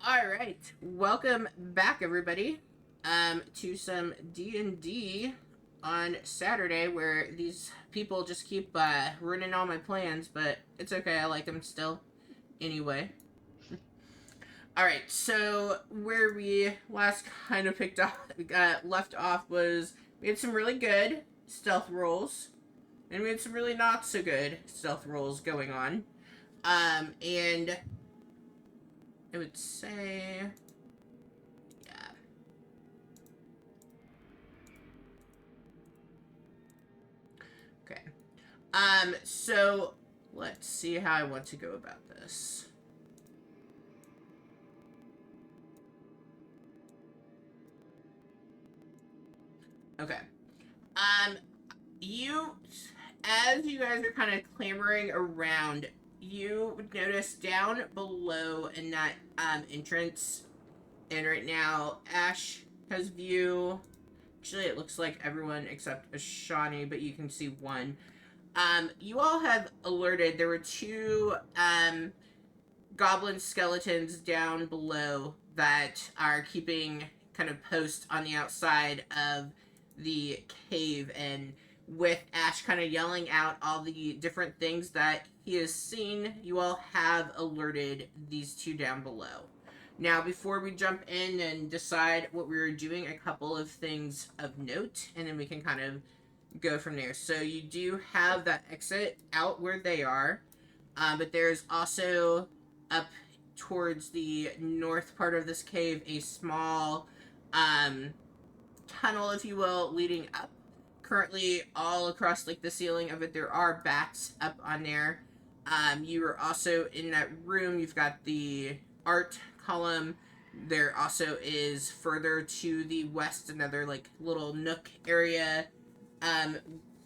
All right, welcome back, everybody, to some D&D on Saturday, where these people just keep ruining all my plans, but it's okay. I like them still. Anyway, all right. So where we last kind of left off was we had some really good stealth rolls, and we had some really not so good stealth rolls going on. And I would say, yeah. Okay. So let's see how I want to go about this. Okay. Um, you, as you guys are kind of clamoring around, you would notice down below in that entrance, and right now Ash has view. Actually, it looks like everyone except Ashani, but you can see one. You all have alerted. There were two goblin skeletons down below that are keeping kind of post on the outside of the cave, and with Ash kind of yelling out all the different things that he has seen, you all have alerted these two down below. Now, before we jump in and decide what we are doing, a couple of things of note, and then we can kind of go from there. So you do have that exit out where they are, but there's also up towards the north part of this cave a small tunnel, if you will, leading up. Currently, all across like the ceiling of it, there are bats up on there. You are also in that room. You've got the art column. There also is further to the west another like little nook area, um,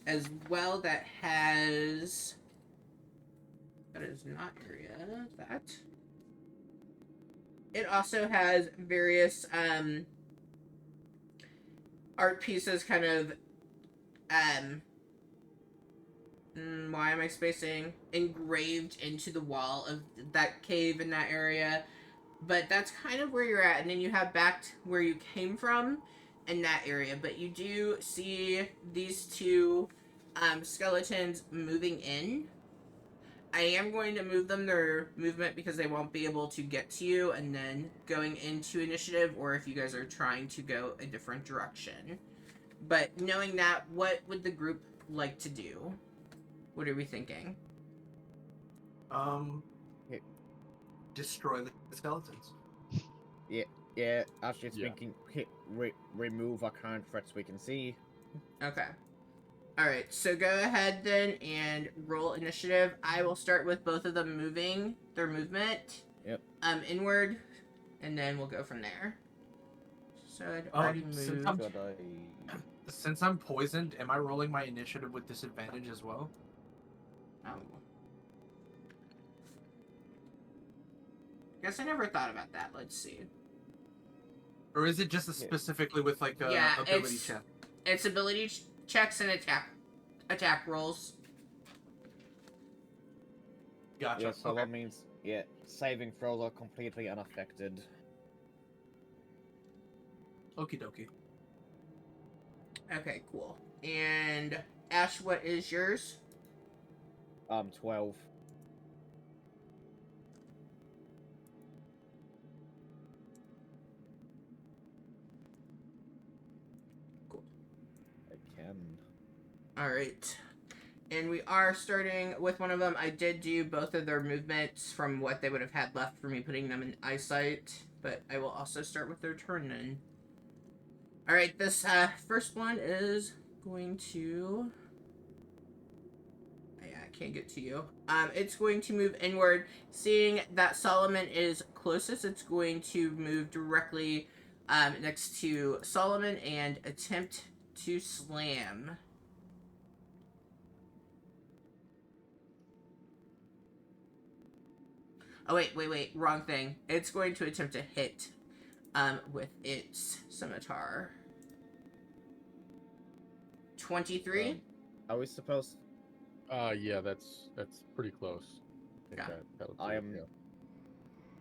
as well that has. That is not area. That it also has various art pieces kind of um why am I spacing engraved into the wall of that cave in that area, but that's kind of where you're at, and then you have back to where you came from in that area, but you do see these two skeletons moving in. I am going to move them their movement because they won't be able to get to you, and then going into initiative, or if you guys are trying to go a different direction. But knowing that, what would the group like to do? What are we thinking? Um, Yeah, destroy the skeletons. yeah, yeah. Actually, it's Yeah. thinking remove our current threats we can see. Okay. Alright, so go ahead then and roll initiative. I will start with both of them moving their movement Yep. Inward, and then we'll go from there. So I'd already moved. Should I? Since I'm poisoned, am I rolling my initiative with disadvantage as well? Oh. Guess I never thought about that. Let's see. Or is it just specifically with like a ability check? It's ability checks and attack rolls. Gotcha. Yeah, so okay. that means saving throws are completely unaffected. Okie dokie. Okay, cool. And Ash, what is yours? 12. Cool. I can. All right. And we are starting with one of them. I did do both of their movements from what they would have had left for me putting them in eyesight, but I will also start with their turn then. All right, this first one is going to. Yeah, I can't get to you. It's going to move inward. Seeing that Solomon is closest, it's going to move directly next to Solomon and attempt to slam. Oh, wait. Wrong thing. It's going to attempt to hit with its scimitar. 23? Are we supposed? Yeah, that's pretty close. I think Yeah. that'll do I it, am. yeah.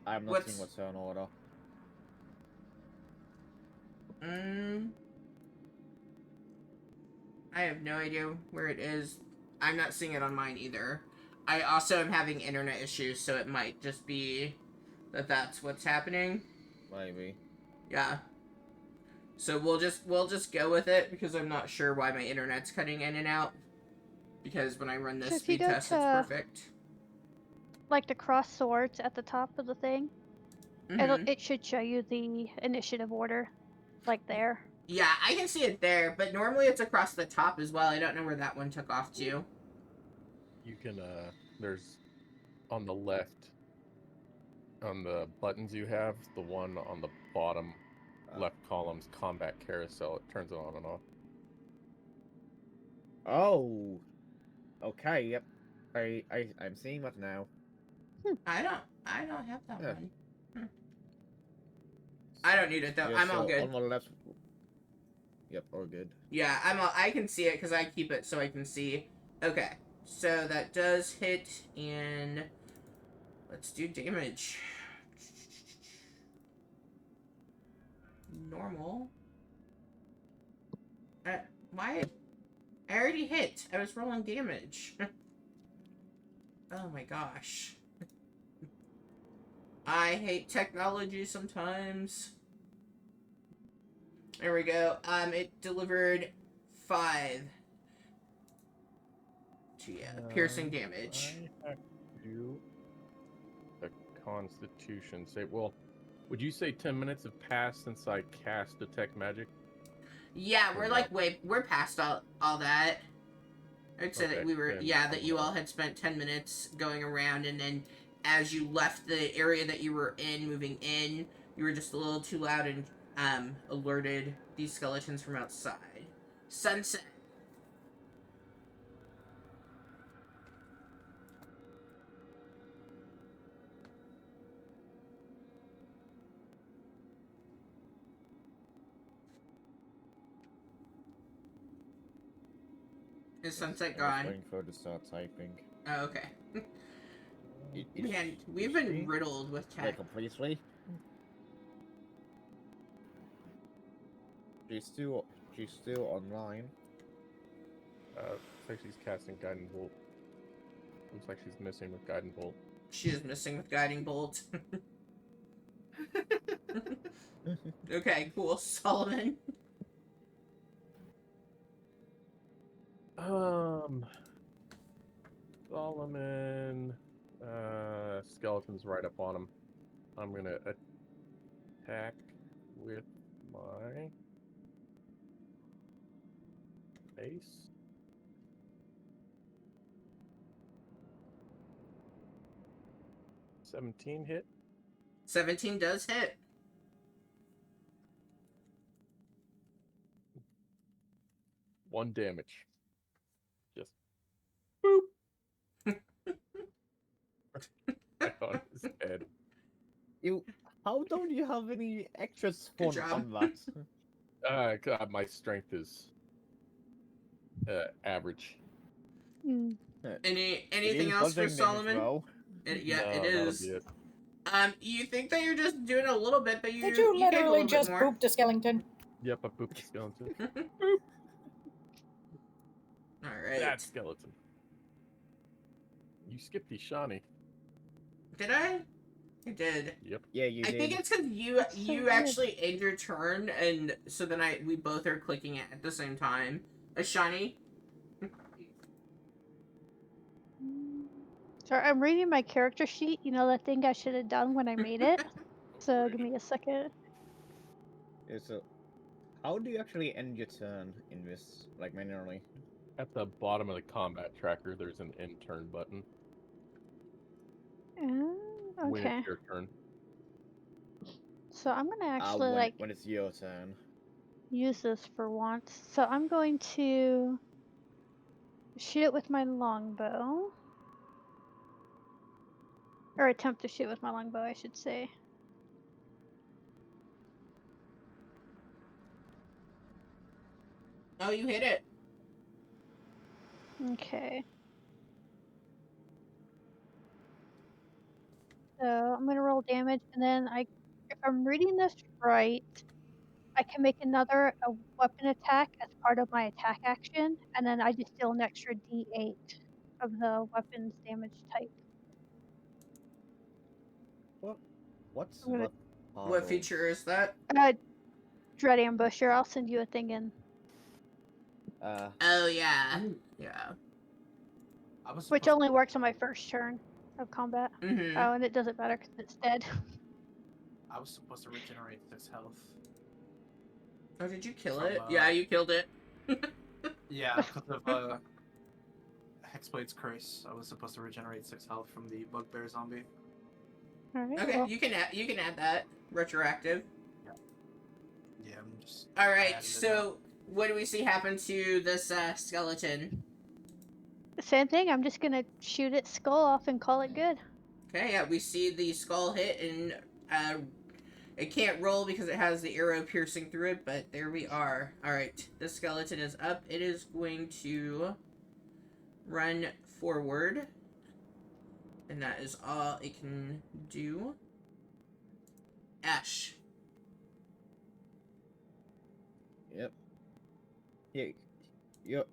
I am not seeing what's on order. Mm, I have no idea where it is. I'm not seeing it on mine either. I also am having internet issues, so it might just be that that's what's happening. Maybe. Yeah. So we'll just go with it because I'm not sure why my internet's cutting in and out. Because when I run this So if you speed go test, it's to perfect. like the cross swords at the top of the thing, Mm-hmm. it should show you the initiative order, like there. Yeah, I can see it there, but normally it's across the top as well. I don't know where that one took off to. You can there's on the left on the buttons you have, the one on the bottom left column's combat carousel. It turns it on and off. Oh. Okay. Yep. I'm seeing that now. I don't have that Yeah. one. I don't need it though. Yeah, I'm so all good. on the left. Yep, all good. Yeah, I can see it because I keep it so I can see. Okay, so that does hit, and let's do damage. Normal. Why? I already hit. I was rolling damage. Oh my gosh. I hate technology sometimes. There we go. It delivered 5. Piercing damage. I have to do the Constitution save. Well, would you say 10 minutes have passed since I cast Detect Magic? Yeah, Or we're no? like we're past all that. I'd say that Okay, we were, then yeah, I'm that you all gonna- had spent 10 minutes going around, and then as you left the area that you were in, moving in, you were just a little too loud and alerted these skeletons from outside. Sunset. Is sunset I was gone? waiting for it to start typing. Oh, okay. It's, Man, we've been riddled with like tech. completely. She's still online. looks like she's casting Guiding Bolt. Looks like she's missing with Guiding Bolt. She is missing with guiding bolt. Okay, cool. Solomon. Solomon, skeleton's right up on him. I'm gonna attack with my mace. 17 hit. 17 does hit. One damage. Just boop. Right on his head. How don't you have any extras Good on job. that? God, my strength is average. Mm. Anything else for Solomon? Yeah, No, it that'll is. be it. You think that you're just doing a little bit, but Did you gave a literally little bit just more. poop the skeleton? Yep, I pooped the skeleton. All right. That skeleton. You skipped Ishani. Did I? I did. Yep. Yeah, you I did. think it's because you That's so weird. actually end your turn, and so then we both are clicking it at the same time. Ashani. Sorry, I'm reading my character sheet. You know, that thing I should have done when I made it. So give me a second. Yeah, so, how do you actually end your turn in this, like, manually? At the bottom of the combat tracker, there's an end turn button. When Okay. it's your turn. So I'm gonna actually when it's your turn. use this for once. So I'm going to shoot it with my longbow. Or attempt to shoot with my longbow, I should say. Oh, you hit it. Okay. So I'm gonna roll damage, and then if I'm reading this right, I can make another a weapon attack as part of my attack action, and then I just deal an extra D8 of the weapon's damage type. What's I'm gonna what part What of feature is that? Dread Ambusher. I'll send you a thing in. Oh yeah, Ooh, yeah. I was Which supposed only works on my first turn of combat. Mm-hmm. Oh, and it doesn't matter because it's dead. I was supposed to regenerate 6 health. Oh, did you kill From, it? Yeah, you killed it. Yeah, because of Hexblade's Curse. I was supposed to regenerate 6 health from the Bugbear zombie. Alright, Okay, well, you can add that retroactive. Yeah, I'm just. All right. adding it now. So what do we see happen to this skeleton? same thing. I'm just gonna shoot its skull off and call it good. Okay, yeah, we see the skull hit, and it can't roll because it has the arrow piercing through it. But there we are. All right, the skeleton is up. It is going to run forward, and that is all it can do. Ash. Yep. You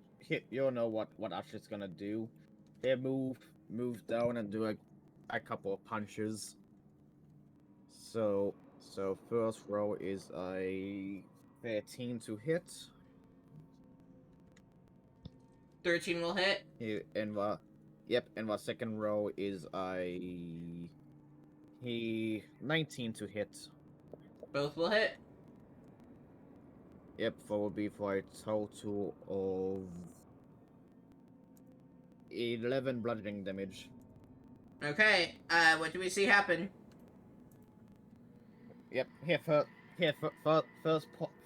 you'll know what Ash is gonna do. They move down and do a couple of punches. So first row is a 13 to hit. 13 will hit. And the second row is a 19 to hit. Both will hit. Yep, that will be for a total of 11 bludgeoning damage. Okay. What do we see happen? Yep,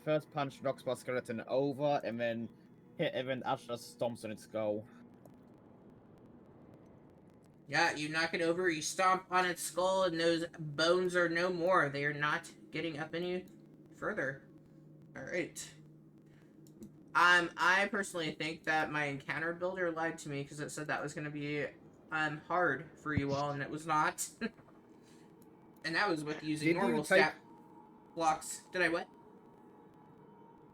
first punch knocks my skeleton over, and then Ash just stomps on its skull. Yeah, you knock it over, you stomp on its skull, and those bones are no more. They are not getting up any further. Alright. I personally think that my encounter builder lied to me because it said that was going to be hard for you all, and it was not. And that was with using normal stat blocks. Did I what?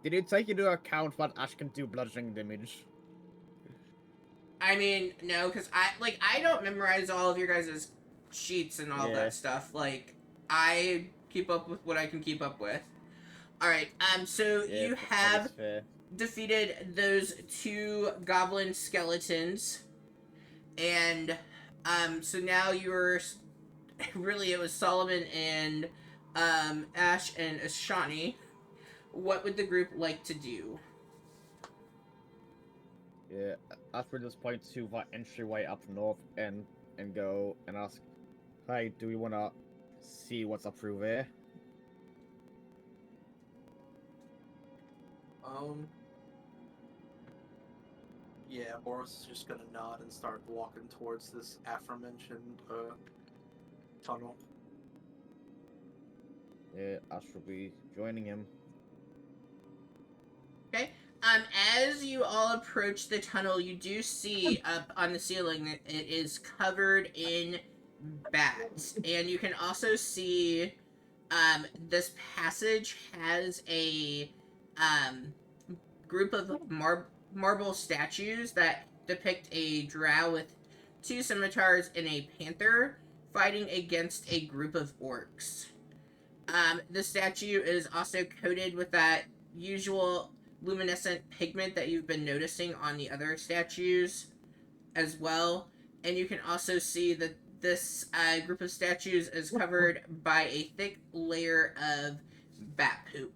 Did it take into account what Ash can do bludgeoning damage? I mean, no, because I don't memorize all of your guys' sheets and all that stuff. Like, I keep up with what I can keep up with. Alright, so Yeah, you that have is fair. defeated those 2 goblin skeletons, and so now you're really, it was Solomon and Ash and Ashani. What would the group like to do? Yeah, Ash will just point to the entryway up north and go and ask, "Hey, do we want to see what's up through there?" Yeah, Boris is just gonna nod and start walking towards this aforementioned tunnel. Yeah, Ash will be joining him. Okay. As you all approach the tunnel, you do see up on the ceiling that it is covered in bats, and you can also see this passage has a group of marble statues that depict a drow with 2 scimitars and a panther fighting against a group of orcs. The statue is also coated with that usual luminescent pigment that you've been noticing on the other statues as well. And you can also see that this group of statues is covered by a thick layer of bat poop.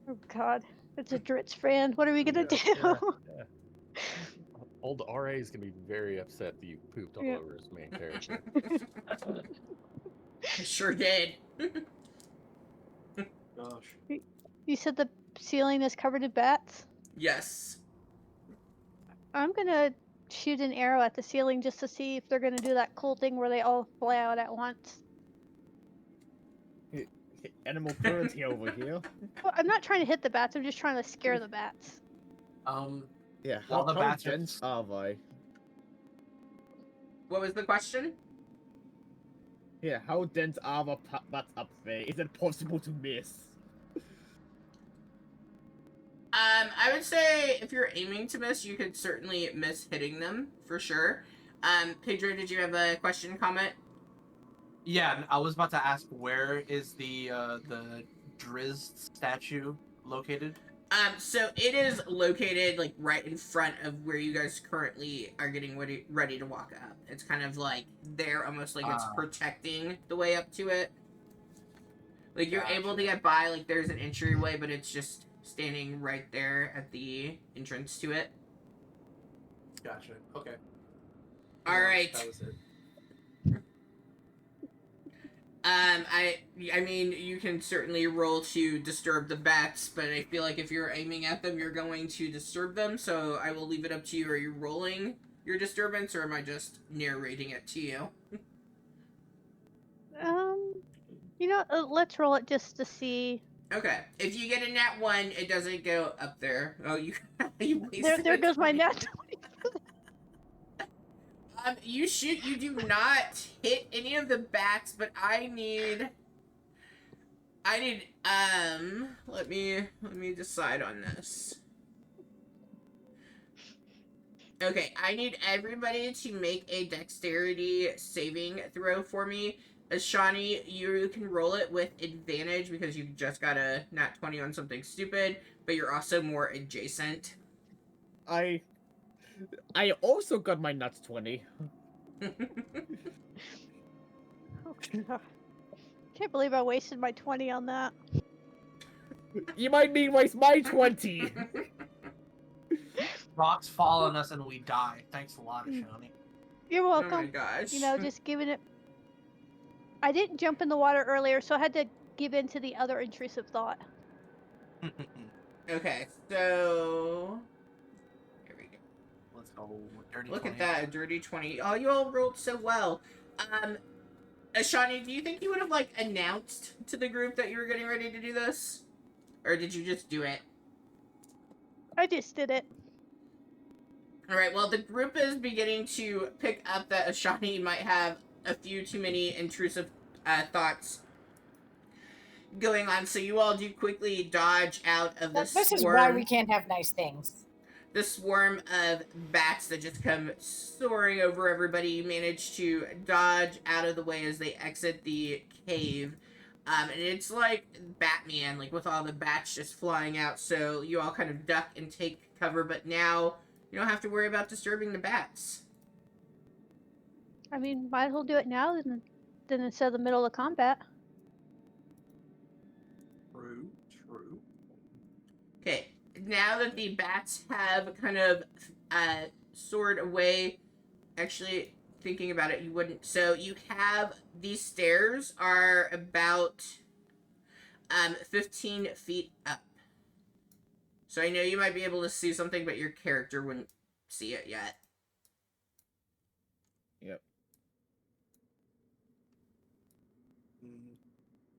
Oh God, it's a Dritz brand. What are we gonna do? Yeah. Old RA is gonna be very upset that you pooped all over his main character. I sure did. Gosh. You said the ceiling is covered in bats? Yes. I'm gonna shoot an arrow at the ceiling just to see if they're gonna do that cool thing where they all fly out at once. Animal cruelty over here. Well, I'm not trying to hit the bats, I'm just trying to scare the bats. Yeah, While how the bats are- dense are they? What was the question? Yeah, how dense are the bats up there? Is it possible to miss? I would say if you're aiming to miss, you could certainly miss hitting them for sure. Pedro, did you have a question, comment? Yeah, I was about to ask, where is the Drizzt statue located? So it is located like right in front of where you guys currently are getting ready to walk up. It's kind of like there, almost like it's protecting the way up to it. Like you're able to Gotcha. get by, like there's an entryway, but it's just standing right there at the entrance to it. Gotcha. Okay. All right. That was it. I mean, you can certainly roll to disturb the bats, but I feel like if you're aiming at them, you're going to disturb them. So I will leave it up to you. Are you rolling your disturbance, or am I just narrating it to you? You know, let's roll it just to see. Okay. If you get a nat 1, it doesn't go up there. Oh, you wasted There goes my 20. net. You do not hit any of the bats, but I need, let me decide on this. Okay, I need everybody to make a dexterity saving throw for me. Ashani, you can roll it with advantage because you just got a nat 20 on something stupid, but you're also more adjacent. I also got my nuts 20. Can't believe I wasted my 20 on that. You might mean waste my 20. Rocks fall on us and we die. Thanks a lot, Ashani. You're Oh welcome. my gosh. You know, just giving it. I didn't jump in the water earlier, so I had to give in to the other intrusive thought. Okay, so here we go. Let's go. Dirty Look 20. at that, a dirty 20. Oh, you all rolled so well. Ashani, do you think you would have like announced to the group that you were getting ready to do this, or did you just do it? I just did it. All right. Well, the group is beginning to pick up that Ashani might have a few too many intrusive thoughts going on, so you all do quickly dodge out of the This swarm. is why we can't have nice things. The swarm of bats that just come soaring over everybody. You manage to dodge out of the way as they exit the cave. And it's like Batman, like with all the bats just flying out. So you all kind of duck and take cover, but now you don't have to worry about disturbing the bats. I mean, might as well do it now than instead of the middle of combat. True. Okay, now that the bats have kind of soared away, actually thinking about it, you wouldn't. So you have these stairs are about 15 feet up. So I know you might be able to see something, but your character wouldn't see it yet. Yep.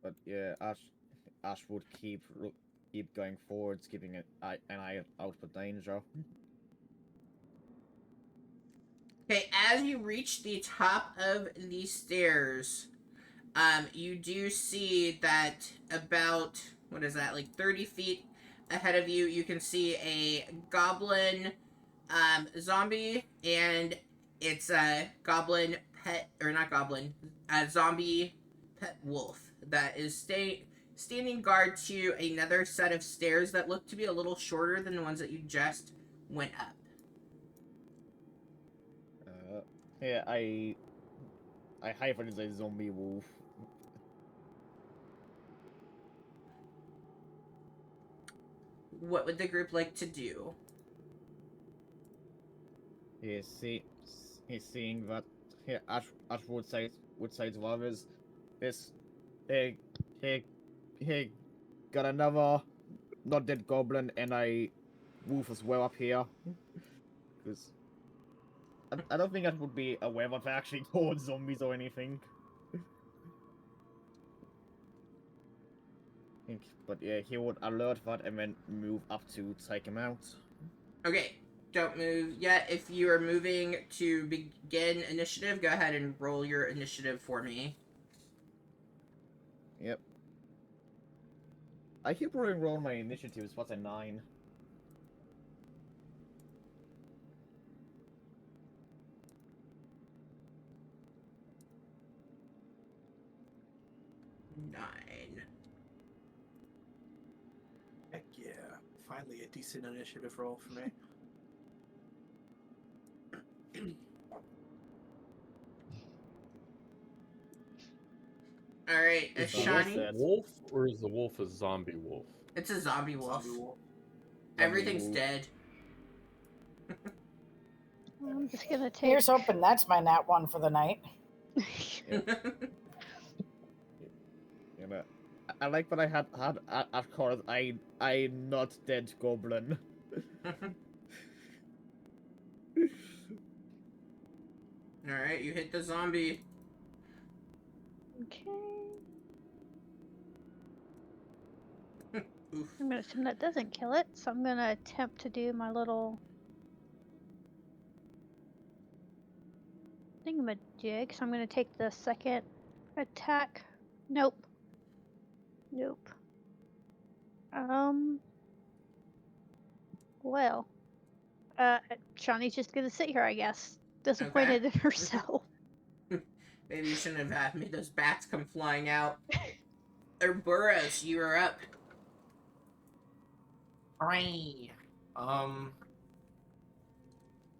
But yeah, Ash would keep going forwards, keeping an eye out for danger. Okay, as you reach the top of the stairs, you do see that about, what is that, like 30 feet ahead of you, you can see a goblin zombie, and it's a goblin pet, or not goblin, a zombie pet wolf that is standing guard to another set of stairs that look to be a little shorter than the ones that you just went up. Yeah, I hyphen a zombie wolf. What would the group like to do? He's seeing that. Yeah, Ash would say to others, this, hey, got another not dead goblin and a wolf as well up here. Because I don't think that would be a weapon to actually call zombies or anything. But yeah, he would alert that and then move up to take him out. Okay, don't move yet. If you are moving to begin initiative, go ahead and roll your initiative for me. Yep. I keep rolling my initiatives, what's a 9? Finally, a decent initiative roll for me. All right, Is the wolf Shawnee. said. wolf or is the wolf a zombie wolf? It's a zombie wolf. Zombie wolf. Everything's wolf. dead. I'm just gonna take. Here's hoping that's my nat one for the night. You know, I like that I had of course I not dead goblin. All right, you hit the zombie. Okay. Oof. I'm gonna assume that doesn't kill it, so I'm gonna attempt to do my little thingamajig. So I'm gonna take the second attack. Nope. Nope. Well. Shawnee's just gonna sit here, I guess. Disappointed in herself. Maybe you shouldn't have made those bats come flying out. Burrows, you are up. Hooray!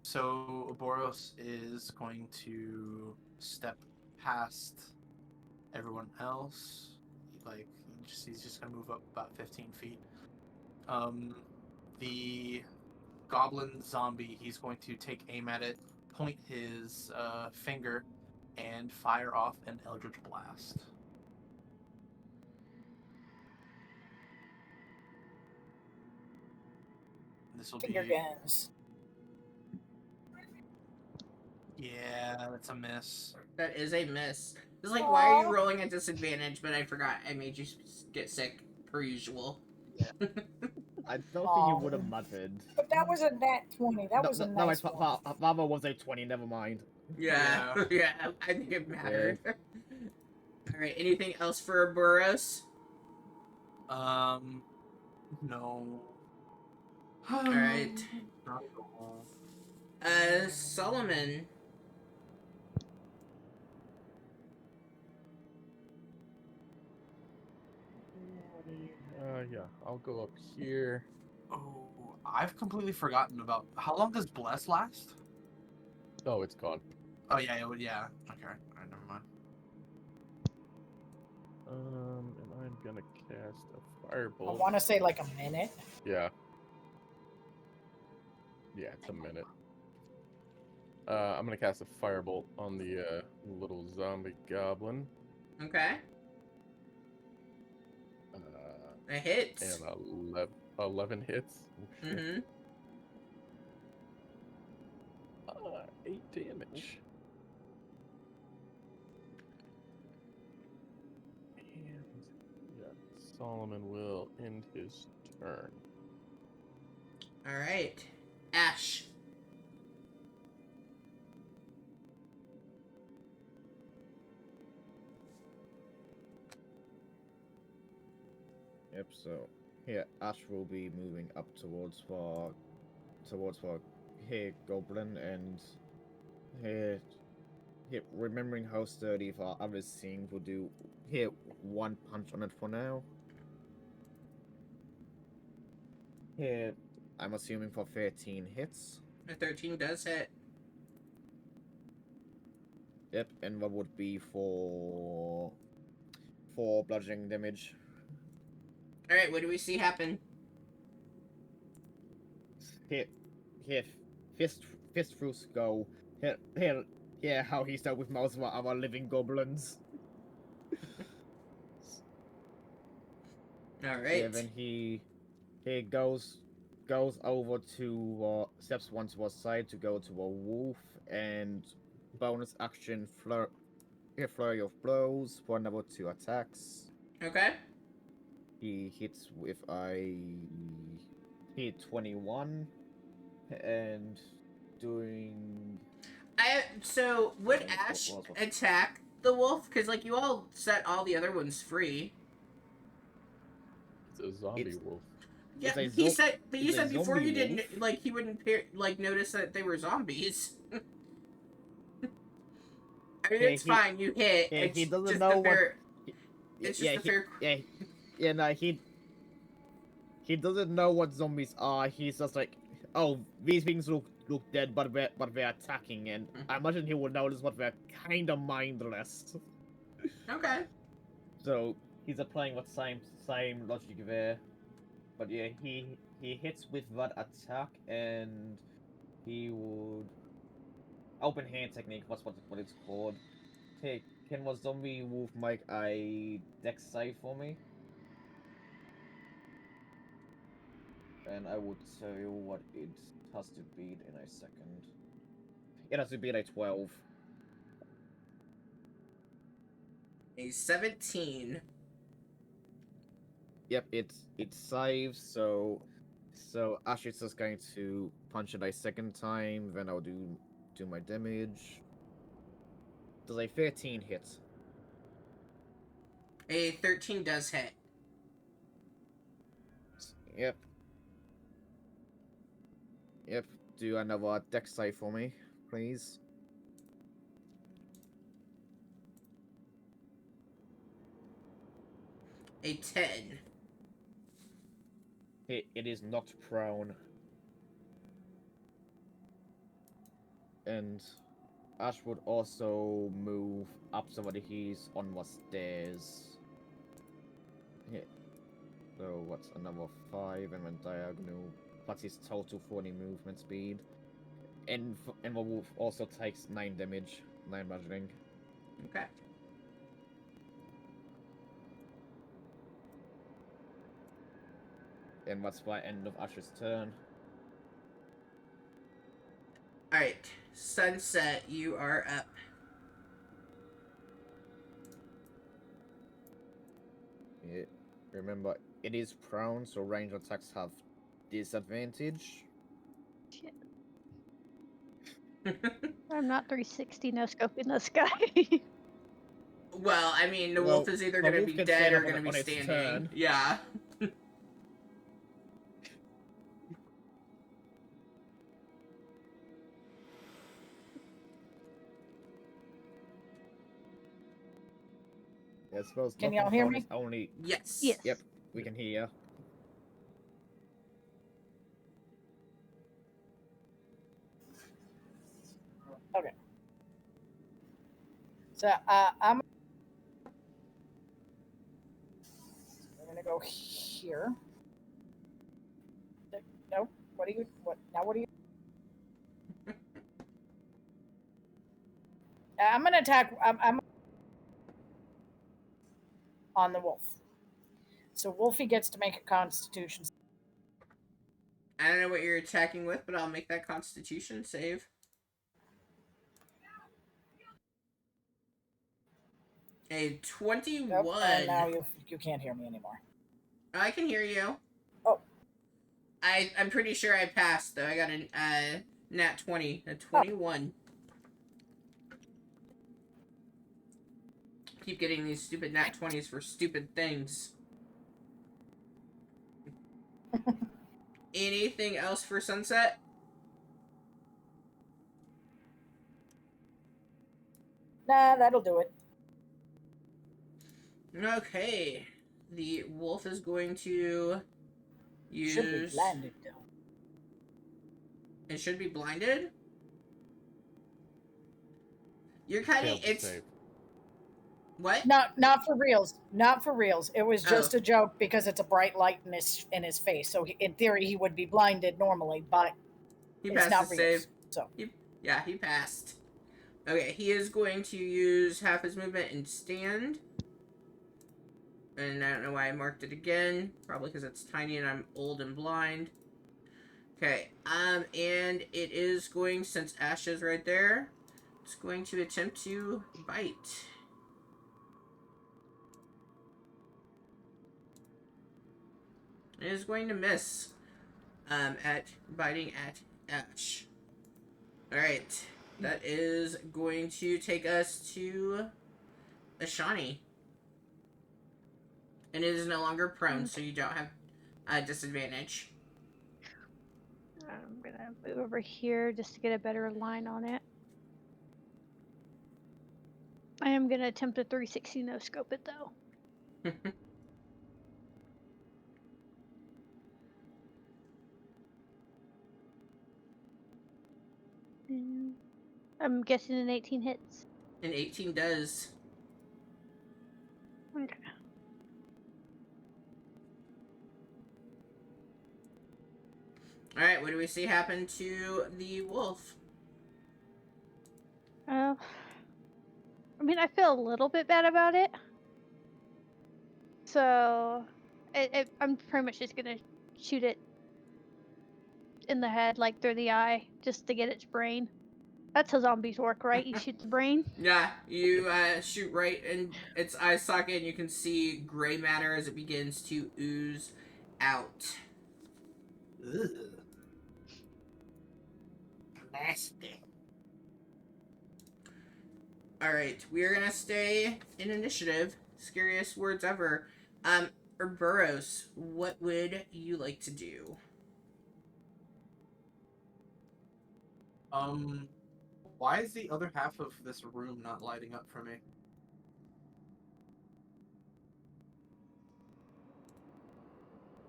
So Boros is going to step past everyone else. Like, he's just gonna move up about 15 feet. The goblin zombie, he's going to take aim at it, point his finger, and fire off an Eldritch Blast. This will Finger be... guns. Yeah, that's a miss. That is a miss. It's like, why are you Aw. rolling at disadvantage? But I forgot. I made you get sick, per usual. I don't think you would have mattered. But that was a nat 20. That was a no, nice one. Father was a 20. Never mind. Yeah, yeah. I think it mattered. All right. Anything else for Burrows? No. All right. Not at all. Solomon. Yeah, I'll go up here. Oh, I've completely forgotten about... How long does Bless last? Oh, it's gone. Oh, yeah, it would, yeah. Okay, alright, never mind. And I'm gonna cast a I firebolt. want to say like a minute. Yeah. Yeah, it's a minute. I'm gonna cast a firebolt on the little zombie goblin. Okay. A hit. And 11 hits. Oh, shit. Mm-hmm. 8 damage. And yeah, Solomon will end his turn. All right. Ash. Yep. So here, Ash will be moving up towards here goblin and here. Remembering how sturdy our others seem, we'll do here one punch on it for now. Here, I'm assuming for 13 hits. A 13 does hit. Yep, and what would be for bludgeoning damage? All right. What do we see happen? Here, fist throughs go. Here, how he's dealt with most of our living goblins. All right. Yeah, then he goes over to steps one to our side to go to a wolf and bonus action flurry of blows for another 2 attacks. Okay. He hits with a hit 21 and doing. So would What Ash was it? attack the wolf? Because like you all set all the other ones free. It's a zombie It's- wolf. Yeah, It's a he zo- said. But you it's a said before zombie you didn't wolf. like he wouldn't like notice that they were zombies. I mean, Yeah, it's he- fine. You hit. yeah, It's he doesn't just know the what- fair. It's just yeah, the fair. yeah, no, he he doesn't know what zombies are. He's just like, oh, these things look dead, but they're attacking, and I imagine he will notice what they're kind of mindless. Okay. So he's applying that same logic there. But yeah, he hits with that attack, and he would open hand technique. What's what it's called? Hey, can the zombie wolf make a dex save for me? And I would tell you what it has to beat in a second. It has to beat a 12. A 17. Yep, it saves. So Ash is just going to punch it a second time. Then I'll do my damage. Does a 13 hit? A 13 does hit. Yep. Yep. Do another dex save for me, please. A 10. It is knocked prone. And Ash would also move up so that he's on the stairs. Yeah. So what's another 5 and then diagonal. That's his total 40 movement speed. And the wolf also takes 9 damage, 9 bludgeoning. Okay. And that's the end of Ash's turn. Alright. Sunset, you are up. Yeah. Remember, it is prone, so range attacks have disadvantage. Shit. I'm not 360 no scoping this guy. Well, I mean, the Well, wolf is either the going to wolf be can dead stand or up going to on be its standing. turn. Yeah. Yeah, I suppose Can knocking y'all hear prone me? is only. Yes. Yes. Yep, we can hear. Okay. So we're gonna go here. No. What are you? What now? What are you? I'm gonna attack. I'm on the wolf. So Wolfie gets to make a Constitution. I don't know what you're attacking with, but I'll make that Constitution save. A 21. Nope, and now you can't hear me anymore. I can hear you. Oh. I'm pretty sure I passed, though. I got a nat 20. A 21. Keep getting these stupid nat 20s for stupid things. Anything else for Sunset? Nah, that'll do it. Okay. The wolf is going to use... Should be blinded though. It should be blinded? You're kind of... Failed to It's... save. What? Not for reals. Not for reals. It was just Oh. a joke because it's a bright light in his face. So in theory he would be blinded normally, but He it's passed not the real. save. So Yeah, he passed. Okay, he is going to use half his movement and stand. And I don't know why I marked it again. Probably because it's tiny and I'm old and blind. Okay, and it is going, since Ash is right there, it's going to attempt to bite. It is going to miss at biting at Ash. Alright, that is going to take us to Ashani. And it is no longer prone, so you don't have a disadvantage. I'm gonna move over here just to get a better line on it. I am gonna attempt a 360 no scope it though. I'm guessing an 18 hits. An 18 does. Okay. Alright, what do we see happen to the wolf? I mean, I feel a little bit bad about it. So, I'm pretty much just gonna shoot it in the head, like through the eye, just to get its brain. That's how zombies work, right? You shoot the brain. Yeah, you shoot right in its eye socket, and you can see gray matter as it begins to ooze out. Ugh. Nasty. Alright, we are gonna stay in initiative. Scariest words ever. Urboros, what would you like to do? Why is the other half of this room not lighting up for me?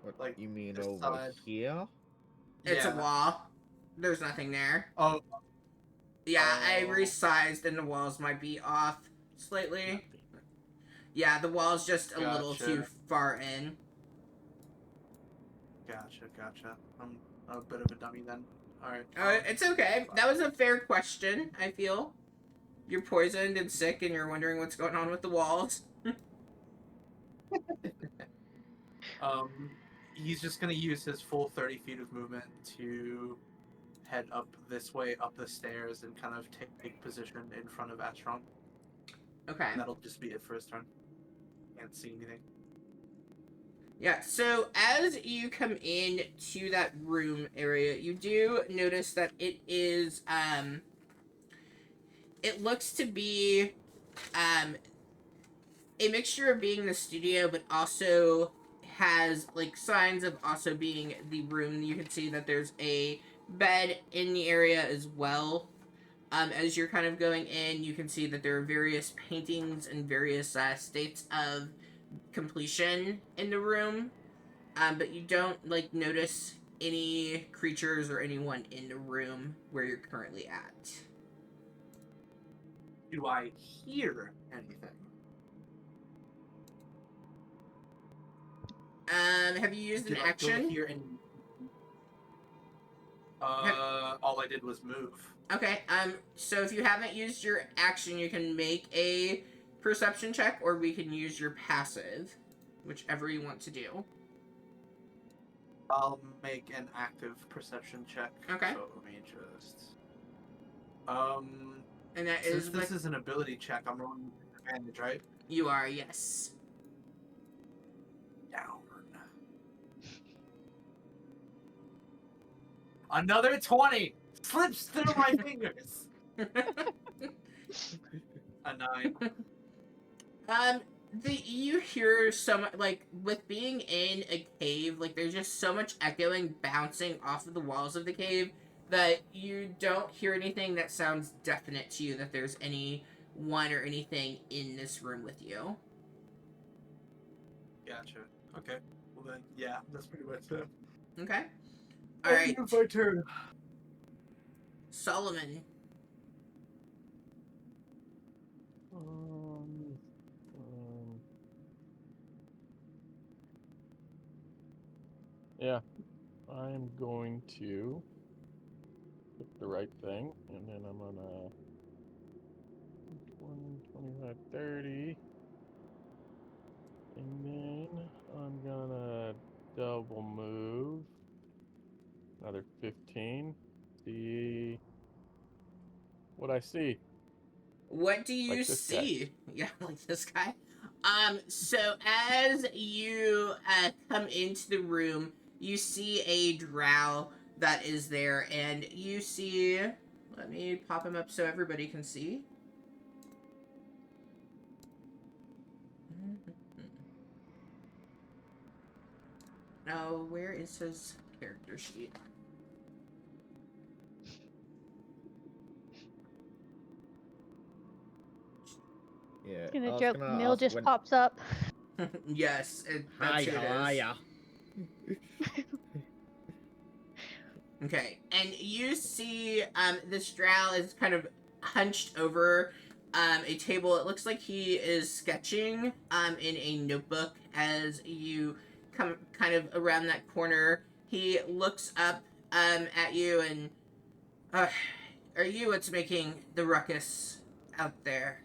What Like, you mean this over side. here? It's a Yeah. wall. There's nothing there. Oh, Yeah, I Oh. resized and the walls might be off slightly. Yeah, the wall's just a little Gotcha. too far in. gotcha. I'm a bit of a dummy then. Alright. It's okay. That was a fair question, I feel. You're poisoned and sick and you're wondering what's going on with the walls. He's just gonna use his full 30 feet of movement to head up this way, up the stairs, and kind of take position in front of Astron. Okay. And that'll just be it for his turn. Can't see anything. Yeah, so as you come in to that room area, you do notice that it is, it looks to be, a mixture of being the studio, but also has, like, signs of also being the room. You can see that there's a bed in the area as well. As you're kind of going in, you can see that there are various paintings and various states of completion in the room. But you don't, like, notice any creatures or anyone in the room where you're currently at. Do I hear anything? Have you used an Do I action? hear any... all I did was move. Okay, so if you haven't used your action, you can make a perception check, or we can use your passive, whichever you want to do. I'll make an active perception check. Okay. So let me just... And that Since is this with... is an ability check, I'm rolling with advantage, right? You are, yes. Down. Another 20! Slips through my fingers! A 9. You hear so much, like, with being in a cave, like, there's just so much echoing bouncing off of the walls of the cave that you don't hear anything that sounds definite to you that there's anyone or anything in this room with you. Gotcha. Okay. Well then, yeah, that's pretty much it. Okay. Alright. My turn. Solomon. Yeah, I'm going to pick the right thing, and then I'm gonna 20, 25, 30, and then I'm gonna double move another 15. See what I see. What do you Like this guy. see? Yeah, like this guy. So as you come into the room, you see a drow that is there, and you see... Let me pop him up so everybody can see. Oh, where is his character sheet? Yeah. In I a was joke, gonna Mill ask just when... pops up. Yes, that's Hi, who it how are is. ya? Okay, and you see this drow is kind of hunched over a table. It looks like he is sketching in a notebook as you come kind of around that corner. He looks up at you and, uh, are you what's making the ruckus out there?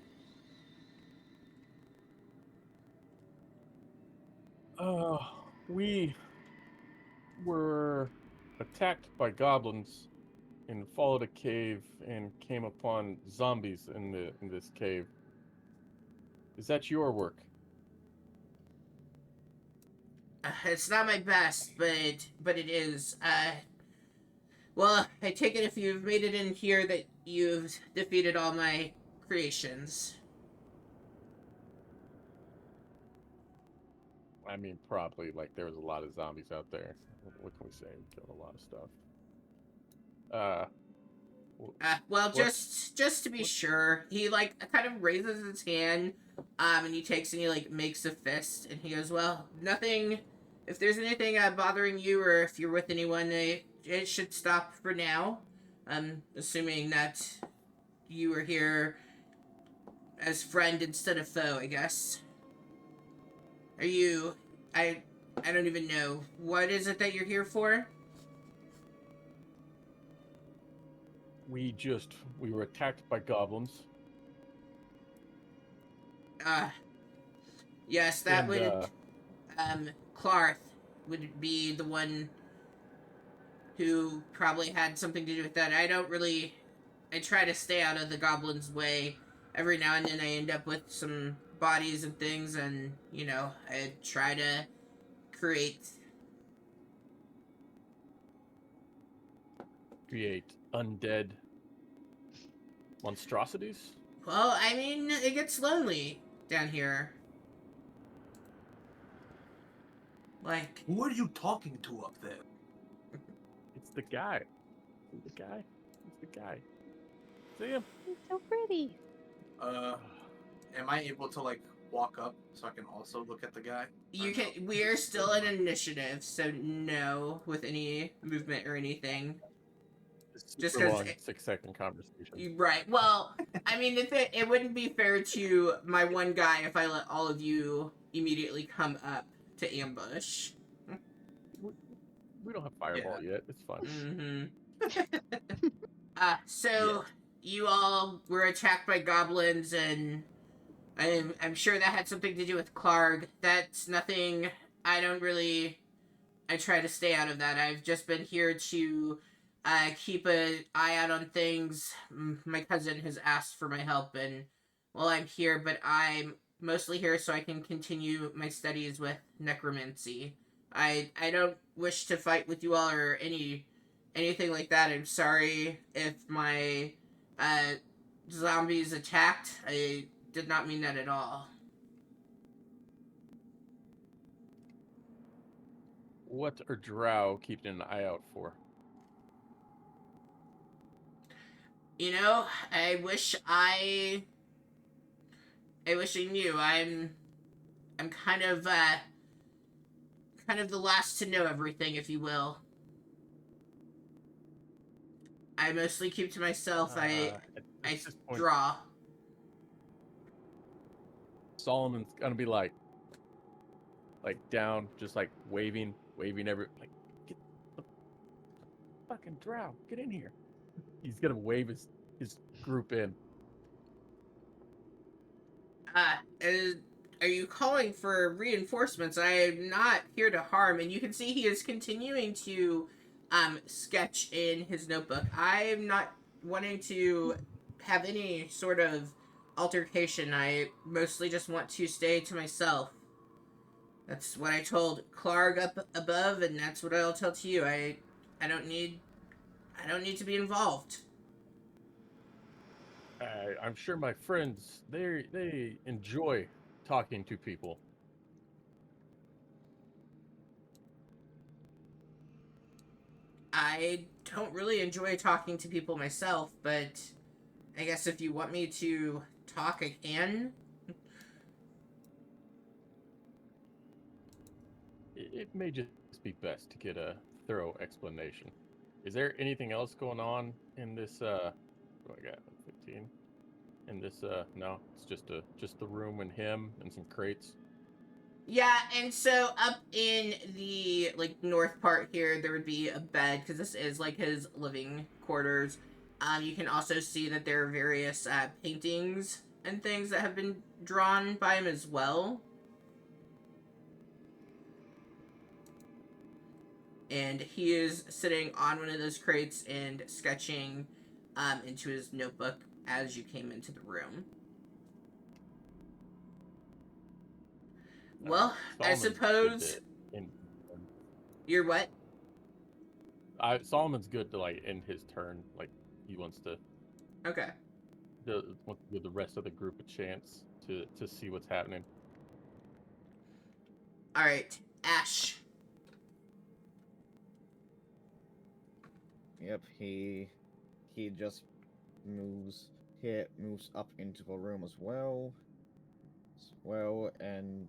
We were attacked by goblins and followed a cave and came upon zombies in this cave. Is that your work? It's not my best, but it is. Well, I take it if you've made it in here that you've defeated all my creations. I mean, probably. Like, there was a lot of zombies out there. What can we say? We killed a lot of stuff. Well, What- just to be sure, he like kind of raises his hand, and he takes and he like makes a fist, and he goes, "Well, nothing. If there's anything bothering you, or if you're with anyone, it should stop for now. I'm assuming that you were here as friend instead of foe, I guess. Are you? I don't even know. What is it that you're here for?" We were attacked by goblins. Uh, yes, that And, would. Clarth would be the one who probably had something to do with that. I don't really. I try to stay out of the goblins' way. Every now and then I end up with some bodies and things, and, you know, I try to create. create undead monstrosities? Well, I mean, it gets lonely down here. Like, Who are you talking to up there? It's the guy. It's the guy. It's the guy. See him? He's so pretty. Am I able to like walk up so I can also look at the guy? you Or can. no? We're still in initiative, so no with any movement or anything. Just Super 'cause long it- 6-second conversation. Right. Well, I mean, if it wouldn't be fair to my one guy if I let all of you immediately come up to ambush. We don't have fireball yet. It's fine. Mm-hmm. So you all were attacked by goblins, and I'm sure that had something to do with Clark. That's nothing. I don't really. I try to stay out of that. I've just been here to keep an eye out on things. My cousin has asked for my help, and well, I'm here, but I'm mostly here so I can continue my studies with necromancy. I don't wish to fight with you all or anything like that. I'm sorry if my uh, zombies attacked. I did not mean that at all. What are drow keeping an eye out for? You know, I wish I knew. I'm kind of the last to know everything, if you will. I mostly keep to myself. I At this point, draw. Solomon's gonna be like down, just like waving like, get the fucking drow, get in here. He's gonna wave his group in. Uh, are you calling for reinforcements? I am not here to harm, and you can see he is continuing to sketch in his notebook. I am not wanting to have any sort of altercation. I mostly just want to stay to myself. That's what I told Clark up above, and that's what I'll tell to you. I don't need to be involved. I'm sure my friends they enjoy talking to people. I don't really enjoy talking to people myself, but I guess if you want me to talk, I can. It may just be best to get a thorough explanation. Is there anything else going on in this What I got? 15. And this, no, it's just the room and him and some crates. Yeah, and so up in the like north part here, there would be a bed because this is like his living quarters. You can also see that there are various paintings and things that have been drawn by him as well. And he is sitting on one of those crates and sketching into his notebook as you came into the room. Well, I Solomon's good suppose to end- you're what? Solomon's good to like end his turn. Like he wants to Okay. wants to give the rest of the group a chance to see what's happening. All right, Ash. Yep, he just moves moves up into the room as well. And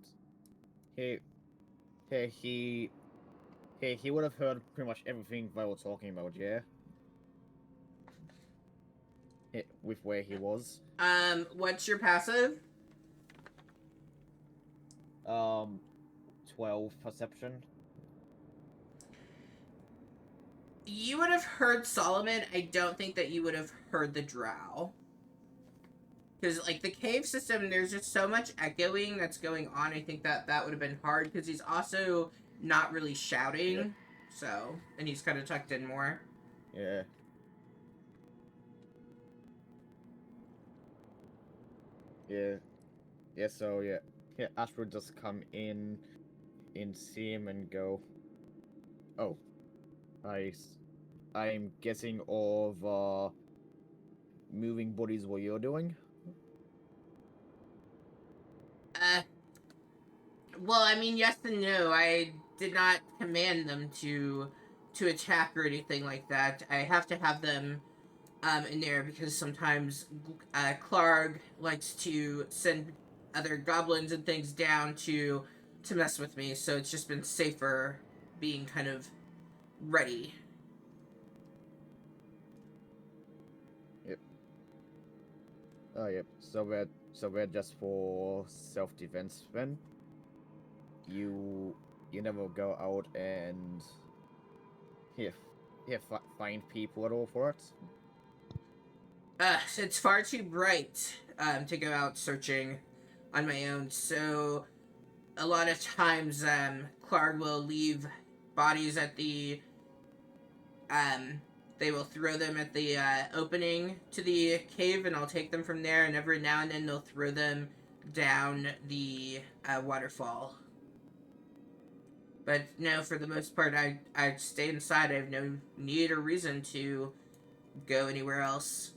he he he would have heard pretty much everything they were talking about, yeah. With where he was. What's your passive? 12 perception. You would have heard Solomon. I don't think that you would have heard the drow. Because, like, the cave system, there's just so much echoing that's going on. I think that would have been hard, because he's also not really shouting. Yeah. So, and he's kind of tucked in more. Yeah. Yeah, so yeah, Ash would just come in see him and go, oh, I'm guessing all the moving bodies what you're doing? Well, I mean, yes and no. I did not command them to attack or anything like that. I have to have them in there because sometimes Clark likes to send other goblins and things down to mess with me, so it's just been safer being kind of ready. Yep. Oh, yep. So we're just for self-defense then? You never go out and find people at all for it? It's far too bright to go out searching on my own, so a lot of times Clark will leave bodies at the they will throw them at the opening to the cave, and I'll take them from there, and every now and then they'll throw them down the waterfall. But no, for the most part, I stay inside. I have no need or reason to go anywhere else.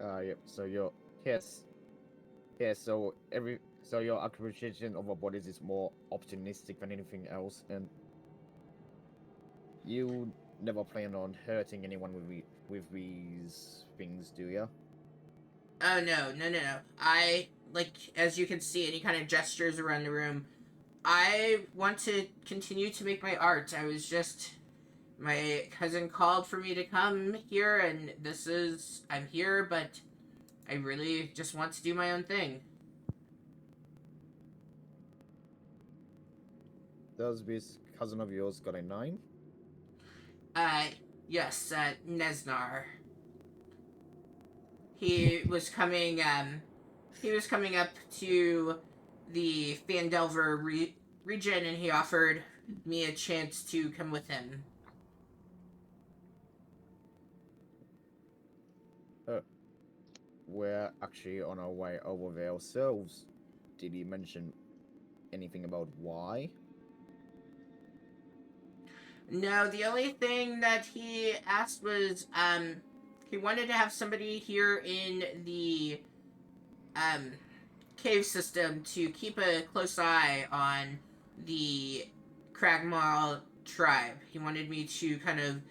Yep. So your yes. Yeah, so your acquisition of our bodies is more optimistic than anything else, and you never plan on hurting anyone with these things, do you? Oh no. I, like, as you can see, any kind of gestures around the room, I want to continue to make my art. My cousin called for me to come here, and I'm here, but I really just want to do my own thing. Does this cousin of yours got a name? Yes, Nesnar. He was coming up to the Fandelver region, and he offered me a chance to come with him. We're actually on our way over there ourselves. Did he mention anything about why? No, the only thing that he asked was, he wanted to have somebody here in the, cave system to keep a close eye on the Kragmaw tribe. He wanted me to kind of,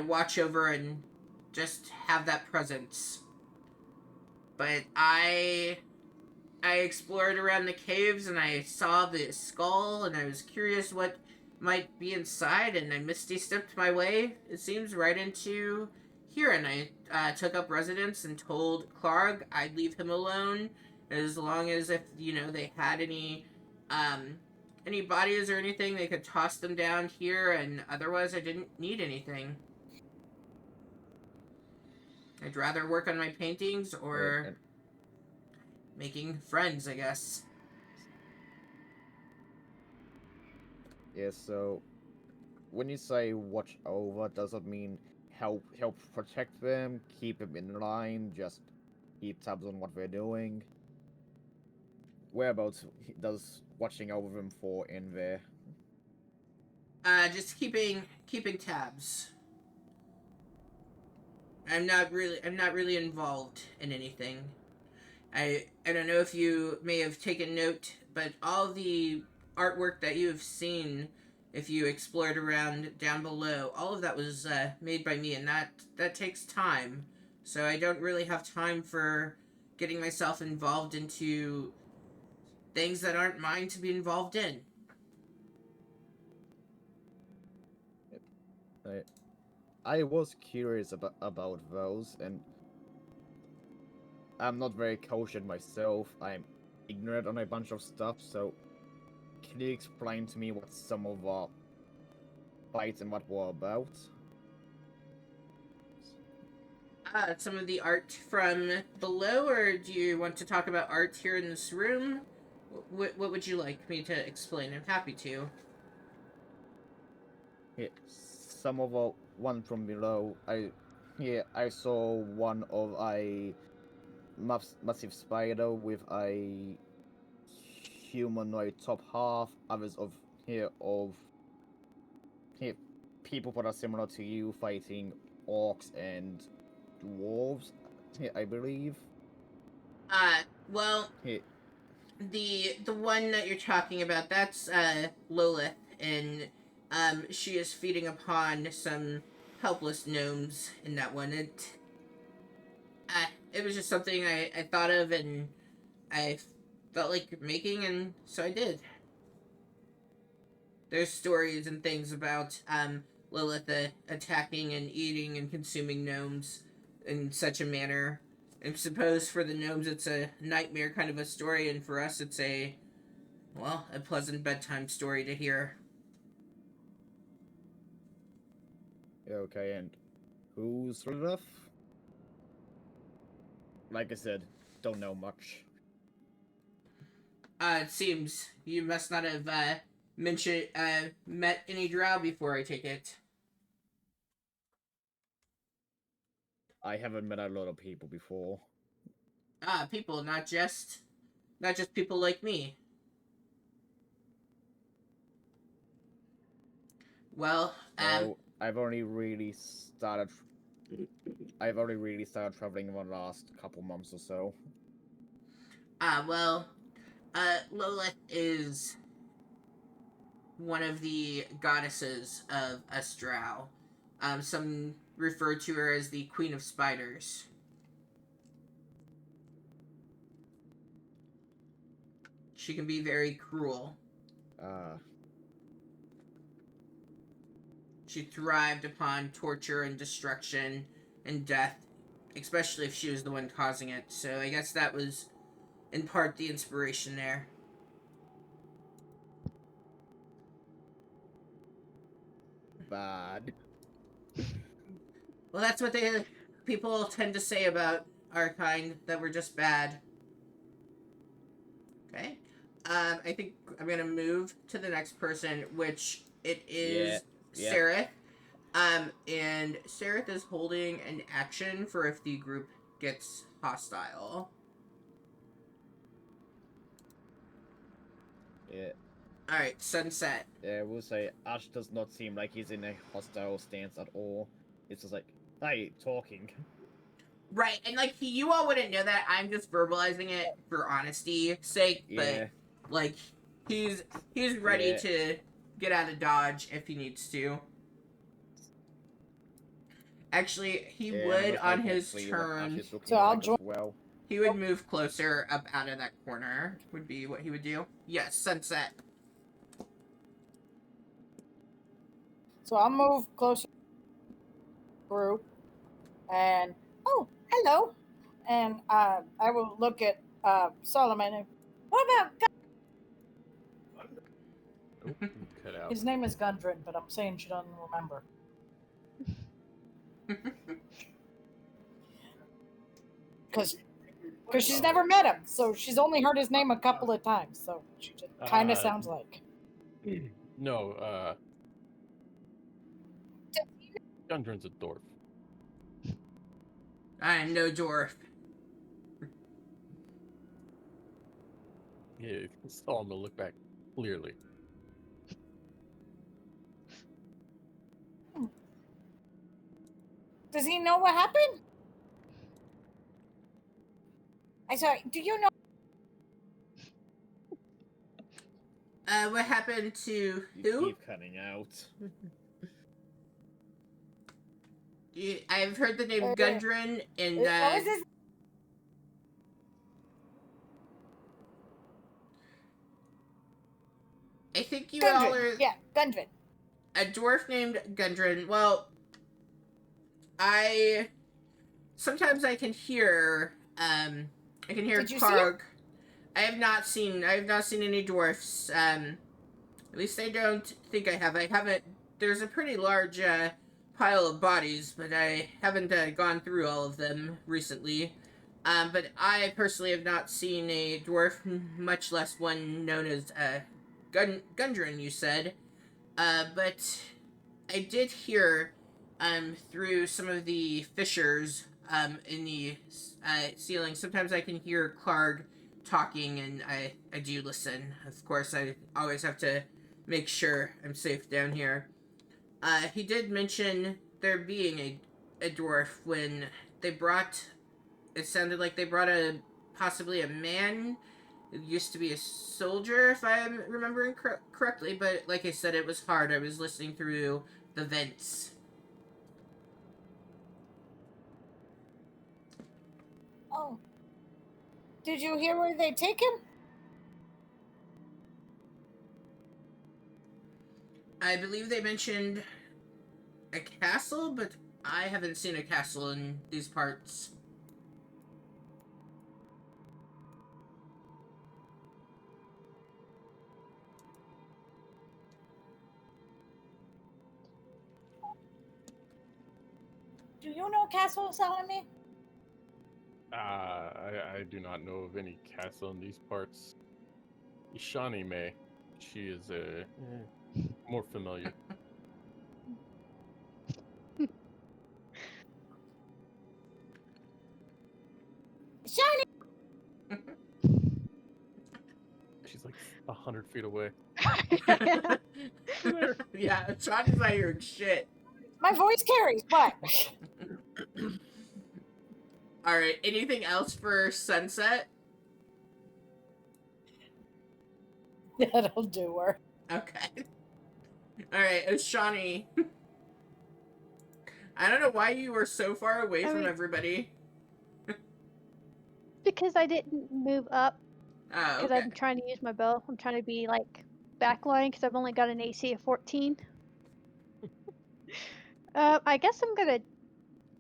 watch over and just have that presence. But I explored around the caves, and I saw the skull, and I was curious what might be inside, and I misty stepped my way, it seems, right into here, and I took up residence and told Clark I'd leave him alone as long as if they had any bodies or anything, they could toss them down here, and otherwise I didn't need anything. I'd rather work on my paintings or making friends, I guess. Yeah, so when you say watch over, does it mean help protect them, keep them in line, just keep tabs on what they're doing? Whereabouts does watching over them fall in there? Just keeping tabs. I'm not really involved in anything. I don't know if you may have taken note, but all the artwork that you have seen, if you explored around down below, all of that was made by me, and that takes time. So I don't really have time for getting myself involved into things that aren't mine to be involved in. I was curious about those, and I'm not very kosher myself. I'm ignorant on a bunch of stuff, so can you explain to me what some of our fights and what we're about? Some of the art from below, or do you want to talk about art here in this room? What would you like me to explain? I'm happy to. Yeah, some of our one from below. I saw one of a massive spider with a humanoid top half. Others of here people that are similar to you fighting orcs and dwarves. I believe. Well, Here, the one that you're talking about, that's Lilith, and she is feeding upon some helpless gnomes in that one. It was just something I thought of, and I felt like making, and so I did. There's stories and things about Lilith attacking and eating and consuming gnomes in such a manner. I suppose for the gnomes it's a nightmare kind of a story, and for us it's a pleasant bedtime story to hear. okay, and who's Lilith? Like I said, don't know much. It seems you must not have met any drow before, I take it. I haven't met a lot of people before. People, not just people like me. Well, No, I've only really started traveling in the last couple months or so. well, Lilith is one of the goddesses of Drow. Some refer to her as the Queen of Spiders. She can be very cruel. She thrived upon torture and destruction and death, especially if she was the one causing it. So I guess that was, in part, the inspiration there. Bad. Well, that's what people tend to say about our kind, that we're just bad. Okay. I think I'm gonna move to the next person, which it is Yeah. Sereth. And Sereth is holding an action for if the group gets hostile. Yeah. Alright, Sunset. Yeah, we'll say Ash does not seem like he's in a hostile stance at all. It's just like, hey, talking. Right, and like you all wouldn't know that. I'm just verbalizing it for honesty's sake, Yeah. but like he's ready to get out of Dodge if he needs to. Actually, he would on his turn. So I'll join. Well. He would move closer up out of that corner. Would be what he would do. Yes, Sunset. So I'll move closer to the group and oh, hello. And I will look at Solomon and what about Oh, you cut out. his name is Gundren, but I'm saying she doesn't remember. Because she's never met him, so she's only heard his name a couple of times. So she just kind of sounds like. No, Gundren's a dwarf. I am no dwarf. Yeah, you saw him to look back clearly. Does he know what happened? I'm sorry. Do you know? What happened to You who? keep cutting out. I've heard the name Gundren, and What was his? I think you all are Yeah, Gundren. a dwarf named Gundren. Well, sometimes I can hear Did you see Karg. I have not seen any dwarfs. At least I don't think I have. I haven't. There's a pretty large pile of bodies, but I haven't gone through all of them recently. But I personally have not seen a dwarf, much less one known as Gundren. You said, but I did hear through some of the fissures in the ceiling. Sometimes I can hear Clark talking, and I do listen. Of course, I always have to make sure I'm safe down here. He did mention there being a dwarf when they brought. It sounded like they brought possibly a man who used to be a soldier, if I'm remembering correctly. But like I said, it was hard. I was listening through the vents. Oh. Did you hear where they take him? I believe they mentioned a castle, but I haven't seen a castle in these parts. Do you know Castle Salome? I do not know of any castle in these parts. Ishani may. She is more familiar. Shiny. She's like 100 feet away. Yeah, Shawnee's not hearing shit. My voice carries, but. Alright, anything else for Sunset? That'll do her. Okay. Alright, Shawnee. I don't know why you were so far away from everybody. Because I didn't move up. Oh, Because okay. I'm trying to use my bow. I'm trying to be like backline because I've only got an AC of 14. I guess I'm gonna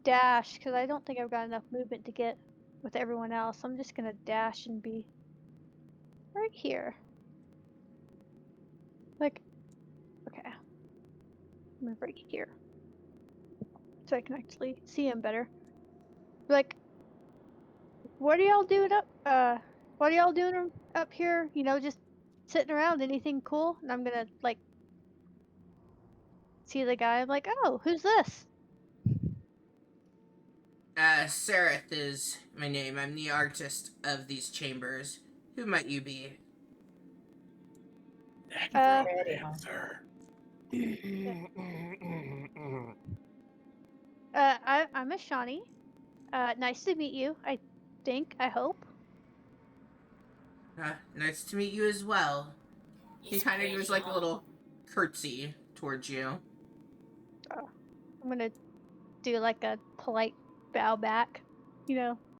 dash because I don't think I've got enough movement to get with everyone else. I'm just gonna dash and be right here. Like, okay, move right here so I can actually see him better. Like, what are y'all doing up? What are y'all doing up here? You know, just sitting around. Anything cool? And I'm gonna like see the guy. I'm like, oh, who's this? Sareth is my name. I'm the artist of these chambers. Who might you be? Ready, huh? Answer. I'm a Shawnee. Nice to meet you. I hope. Nice to meet you as well. He kind of gives like a huh? little curtsy towards you. I'm gonna do like a polite bow back. You know,